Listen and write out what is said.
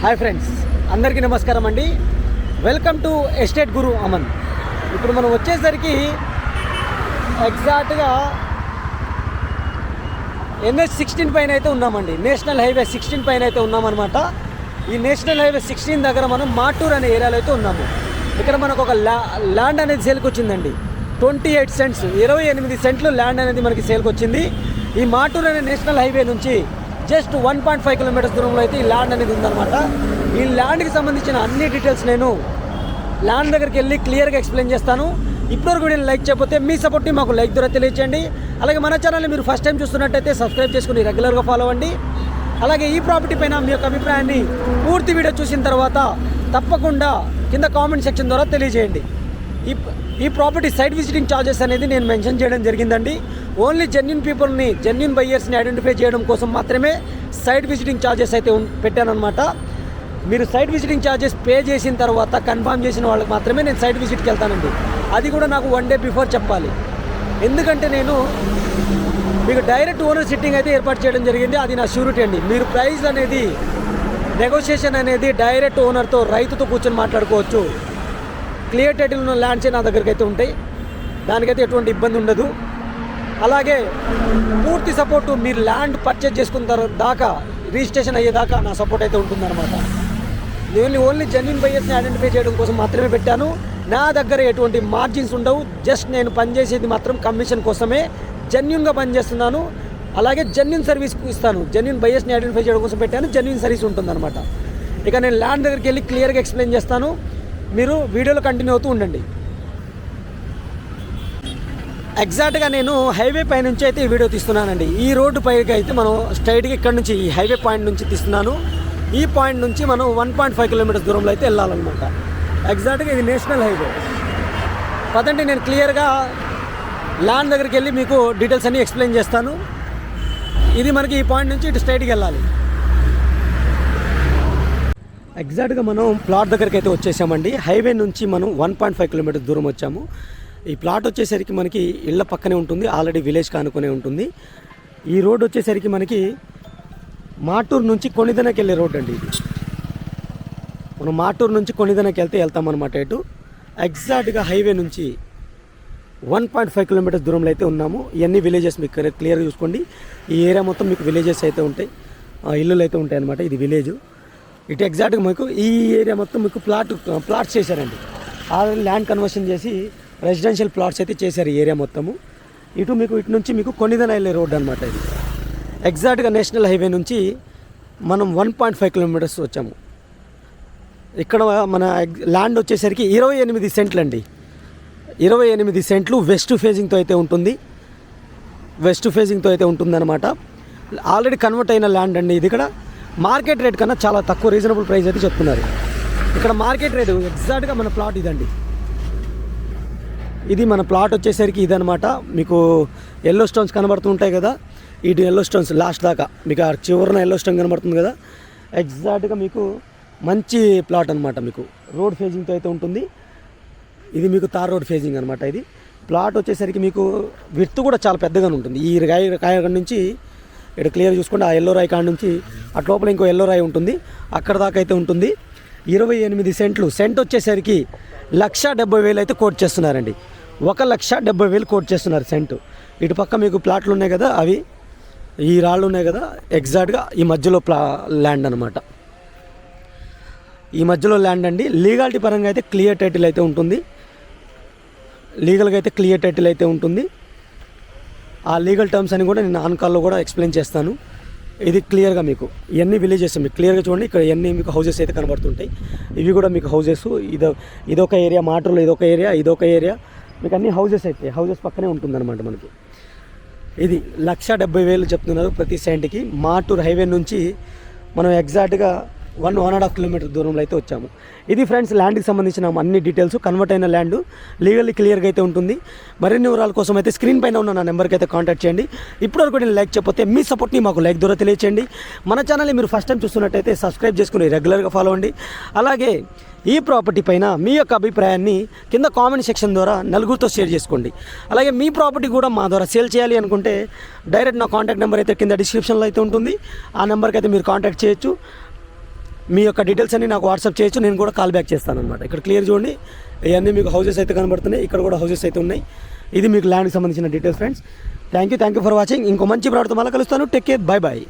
Hi friends, అందరికీ నమస్కారం అండి. వెల్కమ్ టు ఎస్టేట్ గురు అమన్. ఇప్పుడు మనం వచ్చేసరికి ఎగ్జాక్ట్గా NH16 పైన అయితే ఉన్నామండి. నేషనల్ హైవే 16 పైన అయితే ఉన్నామన్నమాట. ఈ నేషనల్ హైవే 16 దగ్గర మనం మాటూర్ అనే ఏరియాలో అయితే ఉన్నాము. ఇక్కడ మనకు ఒక ల్యాండ్ అనేది సేల్కి వచ్చిందండి. 28 సెంట్స్, 28 సెంట్లు ల్యాండ్ అనేది మనకి సేల్కి వచ్చింది. ఈ మాటూర్ అనే నేషనల్ హైవే నుంచి జస్ట్ 1.5 కిలోమీటర్స్ దూరంలో అయితే ఈ ల్యాండ్ అనేది ఉందన్నమాట. ఈ ల్యాండ్కి సంబంధించిన అన్ని డీటెయిల్స్ నేను ల్యాండ్ దగ్గరికి వెళ్ళి క్లియర్గా ఎక్స్ప్లెయిన్ చేస్తాను. ఇప్పటివరకు వీడియోని లైక్ చేయకపోతే మీ సపోర్ట్ని మాకు లైక్ ద్వారా తెలియచేయండి. అలాగే మన ఛానల్ని మీరు ఫస్ట్ టైం చూస్తున్నట్టయితే సబ్స్క్రైబ్ చేసుకుని రెగ్యులర్గా ఫాలో అవ్వండి. అలాగే ఈ ప్రాపర్టీ పైన మీ యొక్క అభిప్రాయాన్ని పూర్తి వీడియో చూసిన తర్వాత తప్పకుండా కింద కామెంట్ సెక్షన్ ద్వారా తెలియజేయండి. ఈ ప్రాపర్టీ సైట్ విజిటింగ్ ఛార్జెస్ అనేది నేను మెన్షన్ చేయడం జరిగిందండి. ఓన్లీ జెన్యూన్ పీపుల్ని, జెన్యూన్ బయ్యర్స్ని ఐడెంటిఫై చేయడం కోసం మాత్రమే సైట్ విజిటింగ్ ఛార్జెస్ అయితే పెట్టానమాట. మీరు సైట్ విజిటింగ్ ఛార్జెస్ పే చేసిన తర్వాత కన్ఫర్మ్ చేసిన వాళ్ళకి మాత్రమే నేను సైట్ విజిట్కి వెళ్తానండి. అది కూడా నాకు 1 డే బిఫోర్ చెప్పాలి. ఎందుకంటే నేను మీకు డైరెక్ట్ ఓనర్ సిట్టింగ్ అయితే ఏర్పాటు చేయడం జరిగింది. అది నా షూరిటీ అండి. మీరు ప్రైస్ అనేది నెగోషియేషన్ అనేది డైరెక్ట్ ఓనర్తో, రైతుతో కూర్చొని మాట్లాడుకోవచ్చు. క్లియర్ టైటిల్ ఉన్న ల్యాండ్సే నా దగ్గరికి అయితే ఉంటాయి. దానికైతే ఎటువంటి ఇబ్బంది ఉండదు. అలాగే పూర్తి సపోర్టు మీరు ల్యాండ్ పర్చేజ్ చేసుకున్న దాకా, రిజిస్ట్రేషన్ అయ్యేదాకా నా సపోర్ట్ అయితే ఉంటుందన్నమాట. నేను ఓన్లీ జెన్యూన్ బయ్యర్స్ని ఐడెంటిఫై చేయడం కోసం మాత్రమే పెట్టాను. నా దగ్గర ఎటువంటి మార్జిన్స్ ఉండవు. జస్ట్ నేను పనిచేసేది మాత్రం కమిషన్ కోసమే, జెన్యూన్గా పనిచేస్తున్నాను. అలాగే జెన్యూన్ సర్వీస్ ఇస్తాను. జెన్యూన్ బయ్యర్స్ని ఐడెంటిఫై చేయడం కోసం పెట్టాను. జెన్యూన్ సర్వీస్ ఉంటుందన్నమాట. ఇక నేను ల్యాండ్ దగ్గరికి వెళ్ళి క్లియర్గా ఎక్స్ప్లెయిన్ చేస్తాను. మీరు వీడియోలో కంటిన్యూ అవుతూ ఉండండి. ఎగ్జాక్ట్గా నేను హైవే పై నుంచి అయితే ఈ వీడియో తీస్తున్నానండి. ఈ రోడ్డు పైకి అయితే మనం స్ట్రైట్గా ఇక్కడ నుంచి ఈ హైవే పాయింట్ నుంచి తీస్తున్నాను. ఈ పాయింట్ నుంచి మనం 1.5 కిలోమీటర్స్ దూరంలో అయితే వెళ్ళాలన్నమాట. ఎగ్జాక్ట్గా ఇది నేషనల్ హైవే. పదండి, నేను క్లియర్గా ల్యాండ్ దగ్గరికి వెళ్ళి మీకు డీటెయిల్స్ అన్నీ ఎక్స్ప్లెయిన్ చేస్తాను. ఇది మనకి ఈ పాయింట్ నుంచి ఇటు స్ట్రైట్గా వెళ్ళాలి. ఎగ్జాక్ట్గా మనం ప్లాట్ దగ్గరికి అయితే వచ్చేసామండి. హైవే నుంచి మనం 1.5 కిలోమీటర్స్ దూరం వచ్చాము. ఈ ప్లాట్ వచ్చేసరికి మనకి ఇళ్ళ పక్కనే ఉంటుంది. ఆల్రెడీ విలేజ్ కానుకునే ఉంటుంది. ఈ రోడ్ వచ్చేసరికి మనకి మాటూరు నుంచి కొణిదెనకి వెళ్ళే రోడ్ అండి. ఇది మనం మాటూరు నుంచి కొణిదెనకి వెళ్తామన్నమాట. ఇటు ఎగ్జాక్ట్గా హైవే నుంచి 1.5 కిలోమీటర్స్ దూరంలో అయితే ఉన్నాము. ఇవన్నీ విలేజెస్ మీకు క్లియర్గా చూసుకోండి. ఈ ఏరియా మొత్తం మీకు విలేజెస్ అయితే ఉంటాయి, ఇల్లులు అయితే ఉంటాయి అన్నమాట. ఇది విలేజ్. ఇటు ఎగ్జాక్ట్గా మీకు ఈ ఏరియా మొత్తం మీకు ప్లాట్స్ చేశారండి. ఆల్రెడీ ల్యాండ్ కన్వర్షన్ చేసి రెసిడెన్షియల్ ప్లాట్స్ అయితే చేశారు ఈ ఏరియా మొత్తము. ఇటు నుంచి మీకు కొణిదెన వెళ్ళే రోడ్ అనమాట. ఇది ఎగ్జాక్ట్గా నేషనల్ హైవే నుంచి మనం 1.5 కిలోమీటర్స్ వచ్చాము. ఇక్కడ మన ల్యాండ్ వచ్చేసరికి 28 సెంట్లు అండి. 28 సెంట్లు వెస్ట్ ఫేజింగ్తో అయితే ఉంటుంది. ఉంటుందన్నమాట. ఆల్రెడీ కన్వర్ట్ అయిన ల్యాండ్ అండి. ఇది ఇక్కడ మార్కెట్ రేట్ కన్నా చాలా తక్కువ, రీజనబుల్ ప్రైస్ అయితే చెప్తున్నారు. ఇక్కడ మార్కెట్ రేటు ఎగ్జాక్ట్గా మన ప్లాట్ ఇదండి. ఇది మన ప్లాట్ వచ్చేసరికి ఇదనమాట. మీకు ఎల్లో స్టోన్స్ కనబడుతుంటాయి కదా, ఇటు ఎల్లో స్టోన్స్ లాస్ట్ దాకా మీకు ఆ చివరిన ఎల్లో స్టోన్ కనబడుతుంది కదా. ఎగ్జాక్ట్గా మీకు మంచి ప్లాట్ అనమాట. మీకు రోడ్ ఫేజింగ్తో అయితే ఉంటుంది. ఇది మీకు తార్ రోడ్ ఫేజింగ్ అనమాట. ఇది ప్లాట్ వచ్చేసరికి మీకు విడ్త్ కూడా చాలా పెద్దగానే ఉంటుంది. ఈ కాయ నుంచి ఇక్కడ క్లియర్ చూసుకోండి. ఆ ఎల్లో రాయి కాడ నుంచి అటు లోపల ఇంకో ఎల్లో రాయి ఉంటుంది, అక్కడ దాకా అయితే ఉంటుంది. 28 సెంట్లు. సెంట్ వచ్చేసరికి 1,70,000 అయితే కోట్ చేస్తున్నారండి. 1,70,000 కోట్ చేస్తున్నారు సెంటు. ఇటు పక్క మీకు ప్లాట్లు ఉన్నాయి కదా, అవి ఈ రాళ్ళు ఉన్నాయి కదా, ఎగ్జాక్ట్గా ఈ మధ్యలో ల్యాండ్ అనమాట. ఈ మధ్యలో ల్యాండ్ అండి. లీగాలిటీ పరంగా అయితే క్లియర్ టైటిల్ అయితే ఉంటుంది. లీగల్గా అయితే క్లియర్ టైటిల్ అయితే ఉంటుంది. ఆ లీగల్ టర్మ్స్ అని కూడా నేను ఆన్ కాల్లో కూడా ఎక్స్ప్లెయిన్ చేస్తాను. ఇది క్లియర్గా మీకు ఇవన్నీ విలేజెస్ మీకు క్లియర్గా చూడండి. ఇక్కడ ఇవన్నీ మీకు హౌసెస్ అయితే కనబడుతుంటాయి. ఇవి కూడా మీకు హౌసెస్. ఇదొక ఏరియా, మాటూరులో ఇదొక ఏరియా మీకు అన్ని హౌసెస్ అయితే హౌసెస్ పక్కనే ఉంటుందన్నమాట. మనకి ఇది 1,70,000 చెప్తున్నారు ప్రతి సెంట్కి. మాటూరు హైవే నుంచి మనం ఎగ్జాక్ట్గా 1.5 కిలోమీటర్ దూరంలో అయితే వచ్చాము. ఇది ఫ్రెండ్స్ ల్యాండ్కి సంబంధించిన అన్ని డీటెయిల్స్. కన్వర్ట్ అయిన ల్యాండ్ లీగల్లీ క్లియర్గా అయితే ఉంటుంది. మరిన్ని వివరాల కోసం అయితే స్క్రీన్ పైన ఉన్న నా నెంబర్కి అయితే కాంటాక్ట్ చేయండి. ఇప్పటివరకు నేను లైక్ చెప్పితే మీ సపోర్ట్ని మాకు లైక్ ద్వారా తెలియచేయండి. మన ఛానల్ని మీరు ఫస్ట్ టైం చూస్తున్నట్టయితే సబ్స్క్రైబ్ చేసుకుని రెగ్యులర్గా ఫాలో అవ్వండి. అలాగే ఈ ప్రాపర్టీ పైన మీ యొక్క అభిప్రాయాన్ని కింద కామెంట్ సెక్షన్ ద్వారా నలుగురితో షేర్ చేసుకోండి. అలాగే మీ ప్రాపర్టీ కూడా మా ద్వారా సేల్ చేయాలి అనుకుంటే డైరెక్ట్ నా కాంటాక్ట్ నెంబర్ అయితే కింద డిస్క్రిప్షన్లో అయితే ఉంటుంది. ఆ నెంబర్కి అయితే మీరు కాంటాక్ట్ చేయొచ్చు. మీ యొక్క డీటెయిల్స్ అన్ని నాకు వాట్సాప్ చేయొచ్చు, నేను కూడా కాల్ బ్యాక్ చేస్తాను అనమాట. ఇక్కడ క్లియర్ చూడండి, ఇవన్నీ మీకు హౌసెస్ అయితే కనబడుతున్నాయి, ఇక్కడ కూడా హౌసెస్ అయితే ఉన్నాయి. ఇది మీకు ల్యాండ్కి సంబంధించిన details friends. Thank you for watching. ఇంకో మంచి ప్రోడక్ట్ మళ్ళీ కలుస్తాను. Take care, bye bye.